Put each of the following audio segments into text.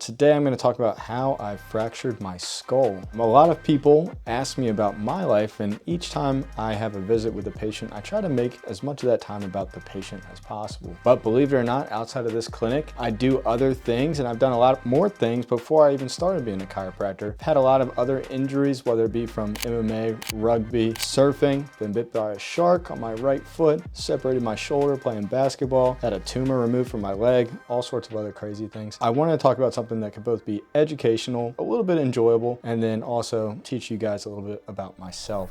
Today I'm going to talk about how I fractured my skull. A lot of people ask me about my life, and each time I have a visit with a patient, I try to make as much of that time about the patient as possible. But believe it or not, outside of this clinic, I do other things, and I've done a lot more things before I even started being a chiropractor. I've had a lot of other injuries, whether it be from MMA, rugby, surfing, been bit by a shark on my right foot, separated my shoulder playing basketball, had a tumor removed from my leg, all sorts of other crazy things. I wanted to talk about something that could both be educational, a little bit enjoyable, and then also teach you guys a little bit about myself.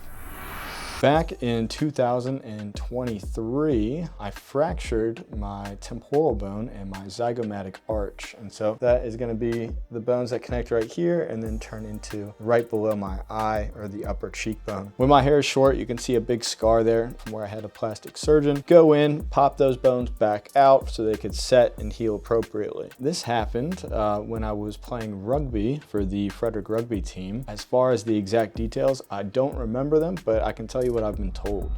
Back in 2023, I fractured my temporal bone and my zygomatic arch. And so that is going to be the bones that connect right here and then turn into right below my eye, or the upper cheekbone. When my hair is short, you can see a big scar there from where I had a plastic surgeon go in, pop those bones back out so they could set and heal appropriately. This happened when I was playing rugby for the Frederick rugby team. As far as the exact details, I don't remember them, but I can tell you what I've been told.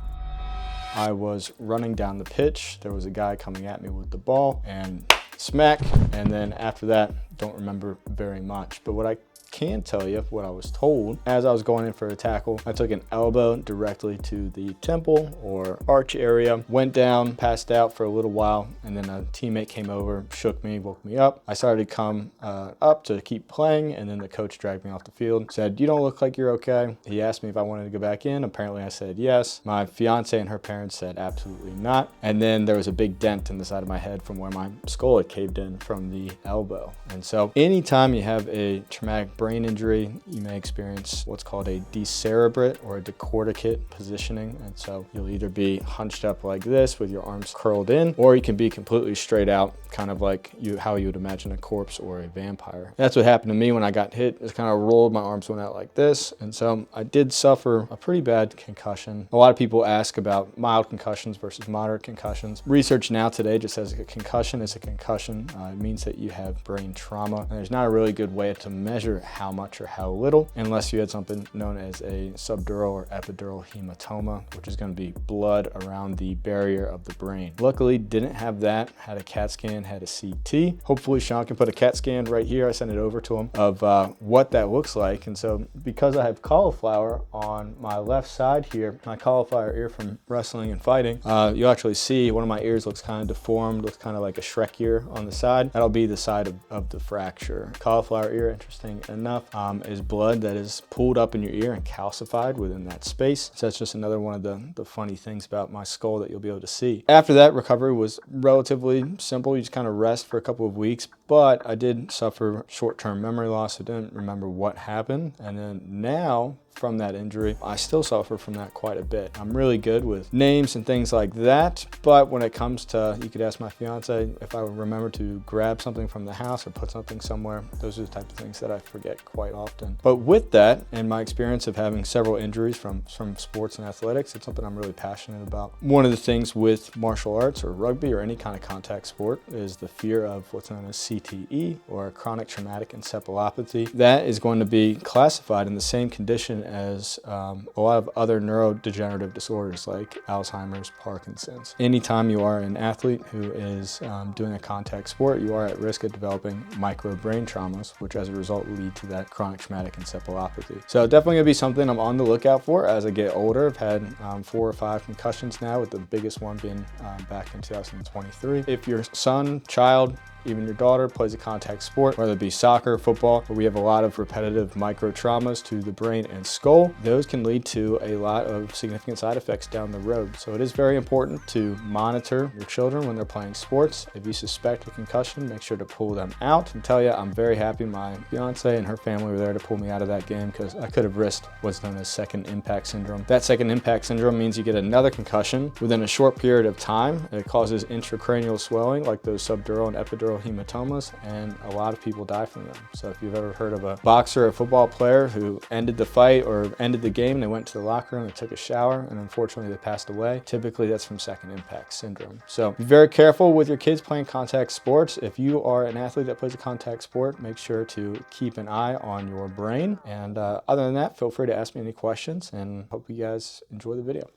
I was running down the pitch. There was a guy coming at me with the ball and smack. And then after that, don't remember very much. But what I can tell you what I was told, as I was going in for a tackle, I took an elbow directly to the temple or arch area, went down, passed out for a little while, and then a teammate came over, shook me, woke me up. I started to come up to keep playing, and then the coach dragged me off the field, said, "You don't look like you're okay." He asked me if I wanted to go back in. Apparently I said yes. My fiance and her parents said absolutely not. And then there was a big dent in the side of my head from where my skull had caved in from the elbow. And so anytime you have a traumatic brain injury, you may experience what's called a decerebrate or a decorticate positioning. And so you'll either be hunched up like this with your arms curled in, or you can be completely straight out, kind of like how you would imagine a corpse or a vampire. That's what happened to me when I got hit. Just kind of rolled, my arms went out like this. And so I did suffer a pretty bad concussion. A lot of people ask about mild concussions versus moderate concussions. Research now today just says a concussion is a concussion. It means that you have brain trauma. And there's not a really good way to measure how much or how little, unless you had something known as a subdural or epidural hematoma, which is going to be blood around the barrier of the brain. Luckily, didn't have that, had a CAT scan, had a CT. Hopefully Sean can put a CAT scan right here. I sent it over to him of what that looks like. And so because I have cauliflower on my left side here, my cauliflower ear from wrestling and fighting, you'll actually see one of my ears looks kind of deformed, looks kind of like a Shrek ear on the side. That'll be the side of the fracture. Cauliflower ear, interesting enough, is blood that is pulled up in your ear and calcified within that space. So that's just another one of the funny things about my skull that you'll be able to see. After that, recovery was relatively simple. You just kind of rest for a couple of weeks, but I did suffer short-term memory loss. I didn't remember what happened. And then now, from that injury, I still suffer from that quite a bit. I'm really good with names and things like that, but when it comes to, you could ask my fiance if I would remember to grab something from the house or put something somewhere. Those are the type of things that I forget quite often. But with that, and my experience of having several injuries from sports and athletics, it's something I'm really passionate about. One of the things with martial arts or rugby or any kind of contact sport is the fear of what's known as CTE, or chronic traumatic encephalopathy. That is going to be classified in the same condition as a lot of other neurodegenerative disorders like Alzheimer's, Parkinson's. Anytime you are an athlete who is doing a contact sport, you are at risk of developing micro brain traumas, which as a result lead to that chronic traumatic encephalopathy. So definitely gonna be something I'm on the lookout for as I get older. I've had 4 or 5 concussions now, with the biggest one being back in 2023. If your son, child, even your daughter plays a contact sport, whether it be soccer, football, where we have a lot of repetitive micro traumas to the brain and skull, those can lead to a lot of significant side effects down the road. So it is very important to monitor your children when they're playing sports. If you suspect a concussion, make sure to pull them out. And tell you, I'm very happy my fiance and her family were there to pull me out of that game, because I could have risked what's known as second impact syndrome. That second impact syndrome means you get another concussion within a short period of time. It causes intracranial swelling like those subdural and epidural hematomas, and a lot of people die from them. So if you've ever heard of a boxer or football player who ended the fight or ended the game, they went to the locker room, they took a shower, and unfortunately they passed away, typically that's from second impact syndrome. So be very careful with your kids playing contact sports. If you are an athlete that plays a contact sport, make sure to keep an eye on your brain. And other than that, feel free to ask me any questions, and hope you guys enjoy the video.